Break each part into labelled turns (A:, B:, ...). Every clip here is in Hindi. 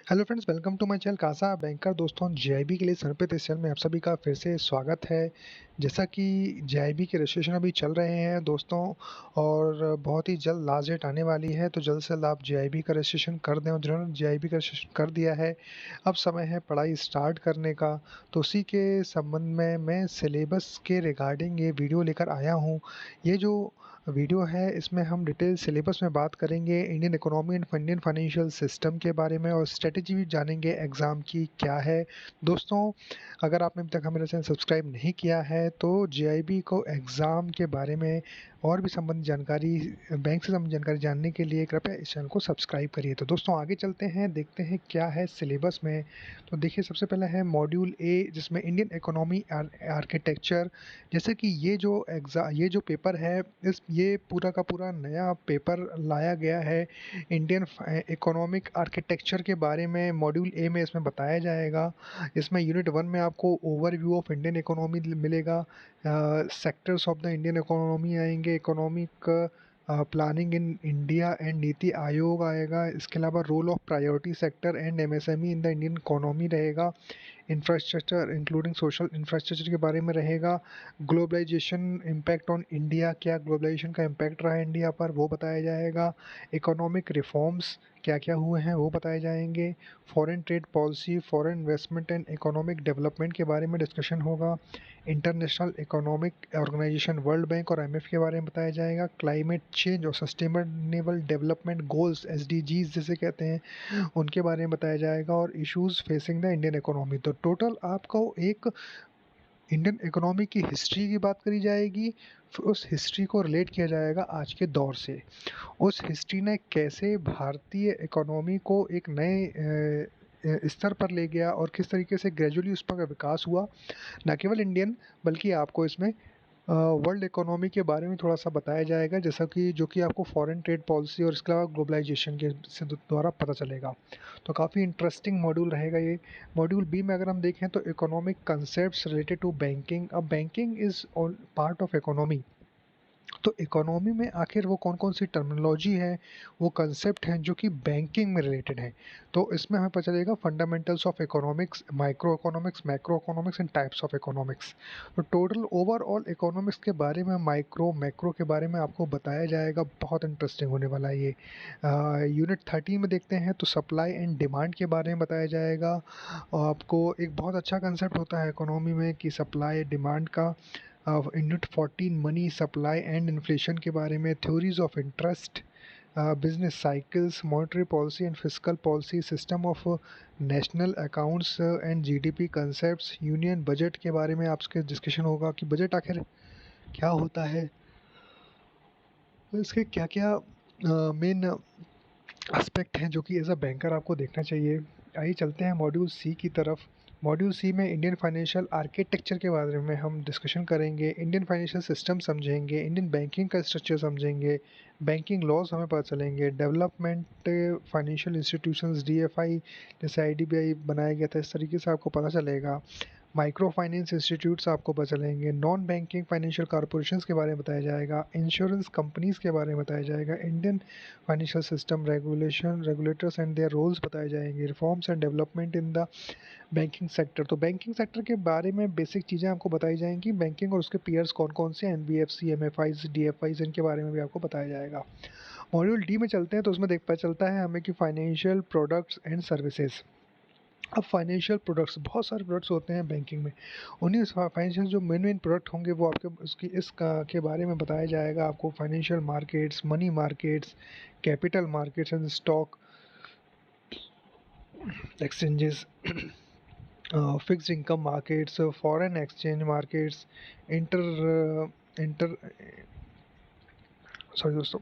A: Hello friends, welcome to my channel CASA banker. दोस्तों, जेआईबी के लिए समर्पित इस चैनल में आप सभी का फिर से स्वागत है। जैसा कि जेआईबी के रजिस्ट्रेशन अभी चल रहे हैं दोस्तों, और बहुत ही जल्द लास्ट डेट आने वाली है, तो जल्द से जल्द आप जेआईबी का रजिस्ट्रेशन कर दें। और जिन्होंने जेआईबी का रजिस्ट्रेशन कर दिया है, अब समय है पढ़ाई स्टार्ट करने का। तो उसी के संबंध में मैं सिलेबस के रिगार्डिंग ये वीडियो लेकर आया हूँ। ये जो वीडियो है इसमें हम डिटेल सिलेबस में बात करेंगे, Indian economy and Indian financial system के बारे में, और स्ट्रेटेजी भी जानेंगे एग्ज़ाम की क्या है। दोस्तों, अगर आपने अभी तक हमारा चैनल सब्सक्राइब नहीं किया है तो जेआईबी को एग्ज़ाम के बारे में और भी संबंधित जानकारी, बैंक से संबंधित जानकारी जानने के लिए कृपया इस चैनल को सब्सक्राइब करिए। तो दोस्तों, आगे चलते हैं, देखते हैं क्या है सिलेबस में। तो देखिए, सबसे पहले है मॉड्यूल ए, जिसमें इंडियन इकोनॉमी आर्किटेक्चर। जैसे कि ये जो पेपर है, इस ये पूरा का पूरा नया पेपर लाया गया है। इंडियन इकोनॉमिक आर्किटेक्चर के बारे में मॉड्यूल ए में इसमें बताया जाएगा। इसमें यूनिट 1 में आपको ओवरव्यू ऑफ इंडियन इकोनॉमी मिलेगा। Sectors of the Indian economy आएंगे, economic planning in India and NITI Aayog आएगा। इसके अलावा role of priority sector and MSME in the Indian economy रहेगा। इंफ्रास्ट्रक्चर इंक्लूडिंग सोशल इंफ्रास्ट्रक्चर के बारे में रहेगा। ग्लोबलाइजेशन इम्पैक्ट ऑन इंडिया, क्या ग्लोबलाइजेशन का इम्पैक्ट रहा है इंडिया पर, वो बताया जाएगा। इकोनॉमिक रिफॉर्म्स क्या क्या हुए हैं वो बताए जाएंगे। Foreign trade policy, foreign investment and economic development के बारे में डिस्कशन होगा। International economic organisation world bank और आईएमएफ के बारे में बताया जाएगा। क्लाइमेट चेंज और सस्टेनेबल डेवलपमेंट गोल्स, एसडीजीज जिसे कहते हैं, उनके बारे में बताया जाएगा। और issues facing the Indian economy. तो टोटल आपको एक इंडियन इकोनॉमी की हिस्ट्री की बात करी जाएगी, फिर उस हिस्ट्री को रिलेट किया जाएगा आज के दौर से। उस हिस्ट्री ने कैसे भारतीय इकोनॉमी को एक नए स्तर पर ले गया और किस तरीके से ग्रेजुअली उस पर विकास हुआ। न केवल इंडियन, बल्कि आपको इसमें वर्ल्ड इकोनॉमी के बारे में थोड़ा सा बताया जाएगा, जैसा कि जो कि आपको फॉरेन ट्रेड पॉलिसी और इसके अलावा ग्लोबलाइजेशन के से द्वारा पता चलेगा। तो काफ़ी इंटरेस्टिंग मॉड्यूल रहेगा ये। मॉड्यूल बी में अगर हम देखें तो economic concepts related to banking. अब banking is all part of economy. तो इकोनॉमी में आखिर वो कौन कौन सी टर्मिनोलॉजी है, वो कंसेप्ट हैं जो कि बैंकिंग में रिलेटेड हैं। तो इसमें हमें पता चलेगा fundamentals of economics, micro economics, macro economics and types of economics. तो टोटल ओवरऑल इकोनॉमिक्स के बारे में, माइक्रो मैक्रो के बारे में आपको बताया जाएगा। बहुत इंटरेस्टिंग होने वाला है ये। यूनिट 13 में देखते हैं तो सप्लाई एंड डिमांड के बारे में बताया जाएगा। और आपको एक बहुत अच्छा कंसेप्ट होता है इकोनॉमी में कि सप्लाई डिमांड का। Unit 14 money supply and inflation के बारे में, theories of interest, business cycles, monetary policy and fiscal policy, system of national accounts and GDP concepts, union budget के बारे में आपके डिस्कशन होगा कि बजट आखिर क्या होता है, इसके क्या क्या मेन एस्पेक्ट हैं जो कि एज अ बैंकर आपको देखना चाहिए। आइए चलते हैं मॉड्यूल सी की तरफ। मॉड्यूल सी में इंडियन फाइनेंशियल आर्किटेक्चर के बारे में हम डिस्कशन करेंगे, इंडियन फाइनेंशियल सिस्टम समझेंगे, इंडियन बैंकिंग का स्ट्रक्चर समझेंगे, बैंकिंग लॉज हमें पता चलेंगे, डेवलपमेंट फाइनेंशियल इंस्टीट्यूशंस, डीएफआई जैसे आईडीबीआई बनाया गया था, इस तरीके से आपको पता चलेगा। माइक्रो फाइनेंस इंस्टीट्यूट्स आपको पता चलेंगे, नॉन बैंकिंग फाइनेंशियल कॉर्पोरेशंस के बारे में बताया जाएगा, इंश्योरेंस कंपनीज के बारे में बताया जाएगा, Indian financial system regulation, regulators and their roles बताए जाएंगे, reforms and development in the banking sector. तो बैंकिंग सेक्टर के बारे में बेसिक चीज़ें आपको बताई जाएंगी। बैंकिंग और उसके पीयर्स कौन कौन से, एनबीएफसी, एमएफआईज, डीएफआईज, इनके बारे में भी आपको बताया जाएगा। मॉड्यूल डी में चलते हैं तो उसमें देख पता चलता है हमें कि फाइनेंशियल प्रोडक्ट्स एंड सर्विसेज। अब फाइनेंशियल प्रोडक्ट्स, बहुत सारे प्रोडक्ट्स होते हैं बैंकिंग में। उन्हीं फाइनेंशियल जो मेन मेन प्रोडक्ट होंगे वो आपके उसकी इसका के बारे में बताया जाएगा आपको। Financial markets, money markets, capital markets and stock exchanges, fixed income markets, foreign exchange markets, inter inter sorry दोस्तों,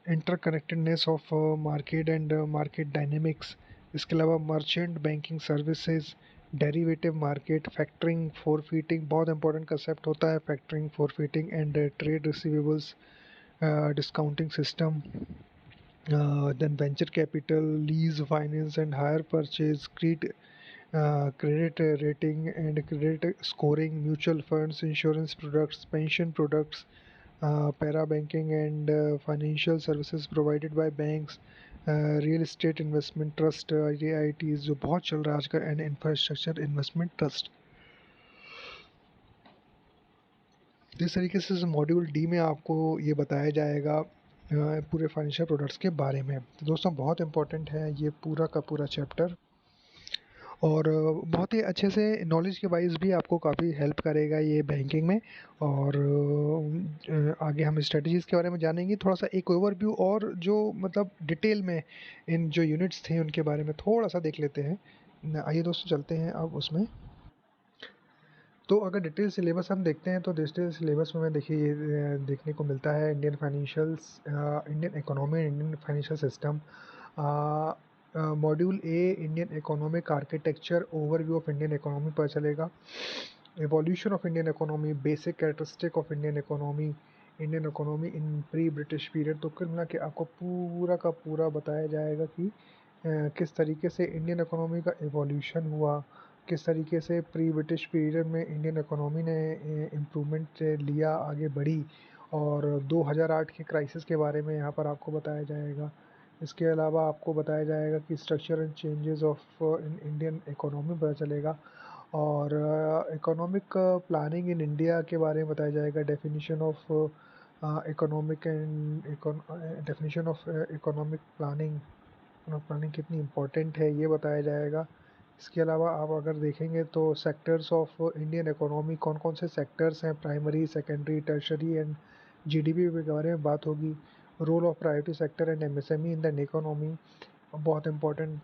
A: interconnectedness of market and market dynamics. इसके अलावा merchant banking services, derivative market, factoring, forfeiting, बहुत इंपॉर्टेंट कंसेप्ट होता है factoring, forfeiting and trade receivables, discounting system, then venture capital, lease finance and hire purchase, credit rating and credit scoring, mutual funds, insurance products, pension products, para banking and financial services provided by banks, real estate investment trust, REITs जो बहुत चल रहा है आजकल, एंड इंफ्रास्ट्रक्चर इन्वेस्टमेंट ट्रस्ट। इस तरीके से मॉड्यूल डी में आपको ये बताया जाएगा पूरे फाइनेंशियल प्रोडक्ट्स के बारे में। तो दोस्तों बहुत इंपॉर्टेंट है ये पूरा का पूरा चैप्टर, और बहुत ही अच्छे से नॉलेज के वाइज भी आपको काफ़ी हेल्प करेगा ये बैंकिंग में। और आगे हम स्ट्रेटजीज़ के बारे में जानेंगे, थोड़ा सा एक ओवरव्यू और जो मतलब डिटेल में इन जो यूनिट्स थे उनके बारे में थोड़ा सा देख लेते हैं। आइए दोस्तों चलते हैं अब उसमें। तो अगर डिटेल सिलेबस हम देखते हैं तो डिटेल सिलेबस में देखिए ये देखने को मिलता है Indian financials, Indian economy, Indian financial system. Module A Indian economic architecture, overview of Indian economy पर चलेगा। Evolution of Indian economy, basic characteristic of Indian economy, Indian economy in pre British period. तो कुल मिला के आपको पूरा का पूरा बताया जाएगा कि किस तरीके से इंडियन इकोनॉमी का एवोल्यूशन हुआ, किस तरीके से प्री ब्रिटिश पीरियड में इंडियन इकोनॉमी ने इम्प्रूवमेंट लिया, आगे बढ़ी, और 2008 के क्राइसिस के बारे में यहाँ पर आपको बताया जाएगा। इसके अलावा आपको बताया जाएगा कि structure and changes of Indian economy पता चलेगा, और इकोनॉमिक प्लानिंग इन इंडिया के बारे में बताया जाएगा। Definition of economic and definition of economic planning, planning कितनी इम्पोर्टेंट है ये बताया जाएगा। इसके अलावा आप अगर देखेंगे तो सेक्टर्स ऑफ इंडियन इकोनॉमी, कौन कौन से सेक्टर्स हैं, primary, secondary, tertiary and GDP के बारे में बात होगी। Role of priority sector and MSME in the economy, बहुत इंपॉर्टेंट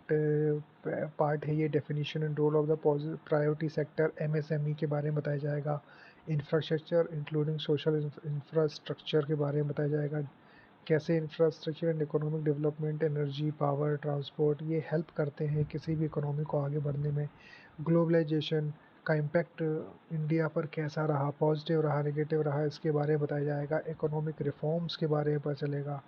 A: पार्ट है ये। Definition and role of the priority sector, MSME के बारे में बताया जाएगा। इंफ्रास्ट्रक्चर इंक्लूडिंग सोशल इंफ्रास्ट्रक्चर के बारे में बताया जाएगा, कैसे infrastructure and economic development, energy, power, transport ये हेल्प करते हैं किसी भी इकोनॉमी को आगे बढ़ने में। ग्लोबलाइजेशन का इम्पैक्ट इंडिया पर कैसा रहा, पॉजिटिव रहा, नेगेटिव रहा, इसके बारे में बताया जाएगा। इकोनॉमिक रिफॉर्म्स के बारे में पता चलेगा,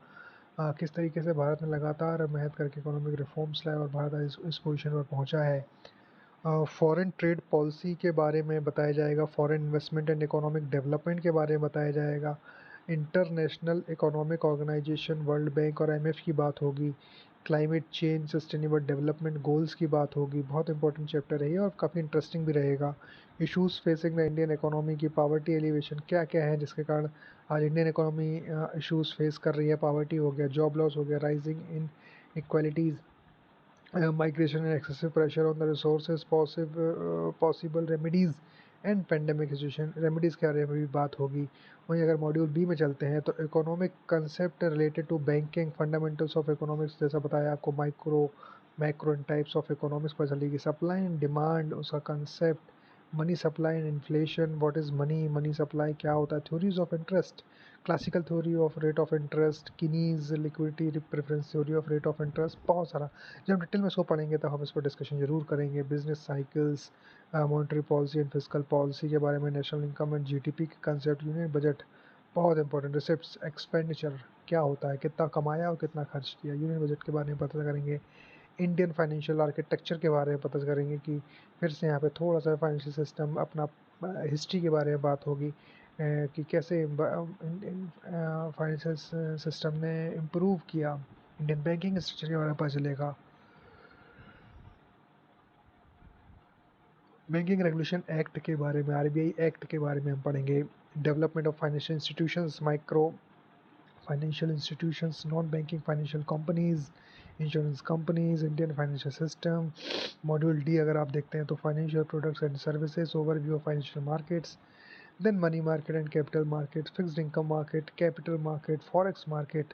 A: किस तरीके से भारत ने लगातार मेहनत करके इकोनॉमिक रिफॉर्म्स लाए और भारत आज इस पोजीशन पर पहुंचा है। फॉरेन ट्रेड पॉलिसी के बारे में बताया जाएगा। Foreign investment and economic development के बारे में बताया जाएगा। International economic organisation, world bank और IMF की बात होगी। Climate change, sustainable development goals की बात होगी। बहुत इंपॉर्टेंट चैप्टर है ये और काफ़ी इंटरेस्टिंग भी रहेगा। Issues facing the Indian economy की, पावर्टी एलिवेशन क्या क्या है जिसके कारण आज इंडियन इकोनॉमी इश्यूज फेस कर रही है। पावर्टी हो गया, जॉब लॉस हो गया, rising in equalities, migration and excessive pressure on the resources, possible remedies and pandemic situation, remedies के बारे में भी बात होगी। वहीं अगर मॉड्यूल बी में चलते हैं तो economic concept related to banking, fundamentals of economics, जैसा बताया आपको macro and types of economics पर चलेगी। सप्लाई एंड डिमांड, उसका concept, money supply and inflation, what is money, money supply क्या होता है, theories of interest, classical theory of rate of interest, Keynes liquidity preference theory of rate of interest, बहुत सारा। जब हम डिटेल में इसको पढ़ेंगे तब हम इस पर डिस्कशन जरूर करेंगे। Business cycles, monetary policy and physical policy के बारे में, नेशनल इनकम एंड जीडीपी के कंसेप्ट, यूनियन बजट बहुत इंपॉर्टेंट, रिसिप्ट्स, एक्सपेंडिचर क्या होता है, कितना कमाया और कितना खर्च किया, यूनियन बजट के बारे में पता करेंगे। इंडियन फाइनेंशियल आर्किटेक्चर के बारे में पता करेंगे कि फिर से यहाँ पे थोड़ा सा फाइनेंशियल सिस्टम अपना हिस्ट्री के बारे में बात होगी, कि कैसे इंडियन फाइनेंशियल सिस्टम ने इम्प्रूव किया। इंडियन बैंकिंग स्ट्रक्चर के बारे में पता चलेगा। बैंकिंग रेगुलेशन एक्ट के बारे में, RBI एक्ट के बारे में हम पढ़ेंगे। Development of financial institutions, micro financial institutions, non banking financial companies, insurance companies, Indian financial system. Module D अगर आप देखते हैं तो financial products and services, overview of financial markets, then money market and capital market, fixed income market, capital market, forex market,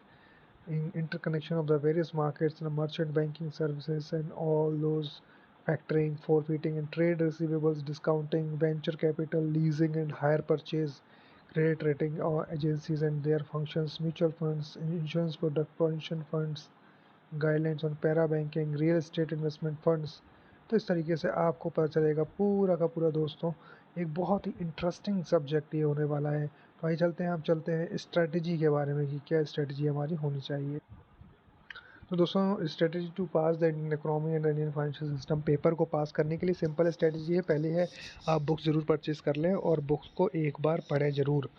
A: interconnection of the various markets, and merchant banking services and all those, factoring, forfeiting and trade receivables, discounting, venture capital, leasing and hire purchase, credit rating or agencies and their functions, mutual funds, insurance product, pension funds, guidelines on para banking, real estate investment funds. तो इस तरीके से आपको पता चलेगा पूरा का पूरा दोस्तों, एक बहुत ही इंटरेस्टिंग सब्जेक्ट ये होने वाला है। तो आइए चलते हैं, हम चलते हैं स्ट्रेटजी के बारे में कि क्या स्ट्रेटजी हमारी होनी चाहिए। तो दोस्तों strategy to pass the Indian economy and Indian financial system, paper को पास करने के लिए सिंपल स्ट्रेटजी है, पहले है आप बुक ज़रूर परचेज़ कर लें और बुक्स को एक बार पढ़ें ज़रूर।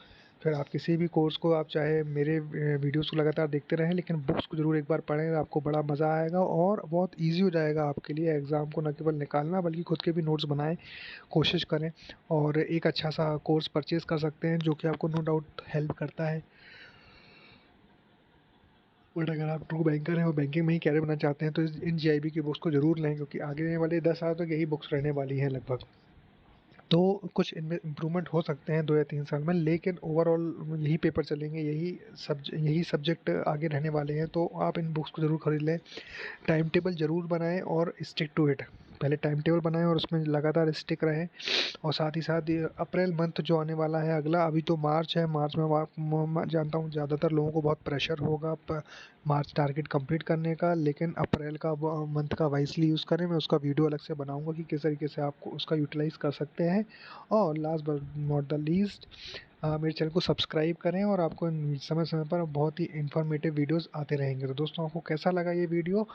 A: फिर आप किसी भी कोर्स को आप चाहे मेरे वीडियोज़ को लगातार देखते रहें, लेकिन बुक्स को ज़रूर एक बार पढ़ें, आपको बड़ा मज़ा आएगा और बहुत ईज़ी हो जाएगा आपके लिए एग्ज़ाम को न केवल निकालना बल्कि खुद के भी नोट्स बनाएँ, कोशिश करें और एक अच्छा-सा कोर्स परचेज़ कर सकते हैं जो कि आपको नो डाउट हेल्प करता है। बट अगर आप ट्रू बैंकर हैं और बैंकिंग में ही करियर बनाना चाहते हैं तो इन जीआईबी की बुक्स को ज़रूर लें, क्योंकि आगे वाले 10 साल तक यही बुक्स रहने वाली हैं लगभग। तो कुछ इनमें इम्प्रूवमेंट हो सकते हैं 2 या 3 साल में, लेकिन ओवरऑल यही पेपर चलेंगे, यही सब्जेक्ट आगे रहने वाले हैं, तो आप इन बुक्स को ज़रूर खरीद लें। टाइम टेबल ज़रूर बनाएँ और स्टिक टू इट। पहले टाइम टेबल बनाएँ और उसमें लगातार स्टिक रहें, और साथ ही साथ ये अप्रैल मंथ जो आने वाला है अगला, अभी तो मार्च है, मार्च में मैं जानता हूँ ज़्यादातर लोगों को बहुत प्रेशर होगा मार्च टारगेट कंप्लीट करने का, लेकिन अप्रैल का मंथ का वाइसली यूज़ करें। मैं उसका वीडियो अलग से बनाऊंगा कि किस तरीके से आपको उसका यूटिलाइज़ कर सकते हैं। और last but not the least, मेरे चैनल को सब्सक्राइब करें और आपको समय समय पर बहुत ही इन्फॉर्मेटिव वीडियोस आते रहेंगे। तो दोस्तों, आपको कैसा लगा ये वीडियो?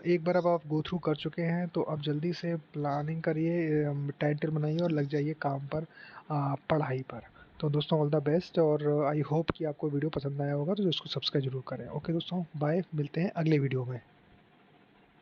A: एक बार अब आप गो थ्रू कर चुके हैं तो अब जल्दी से प्लानिंग करिए, टाइम टेबल बनाइए और लग जाइए काम पर, पढ़ाई पर। तो दोस्तों, ऑल द बेस्ट, और आई होप कि आपको वीडियो पसंद आया होगा, तो इसको सब्सक्राइब जरूर करें। ओके दोस्तों, बाय, मिलते हैं अगले वीडियो में।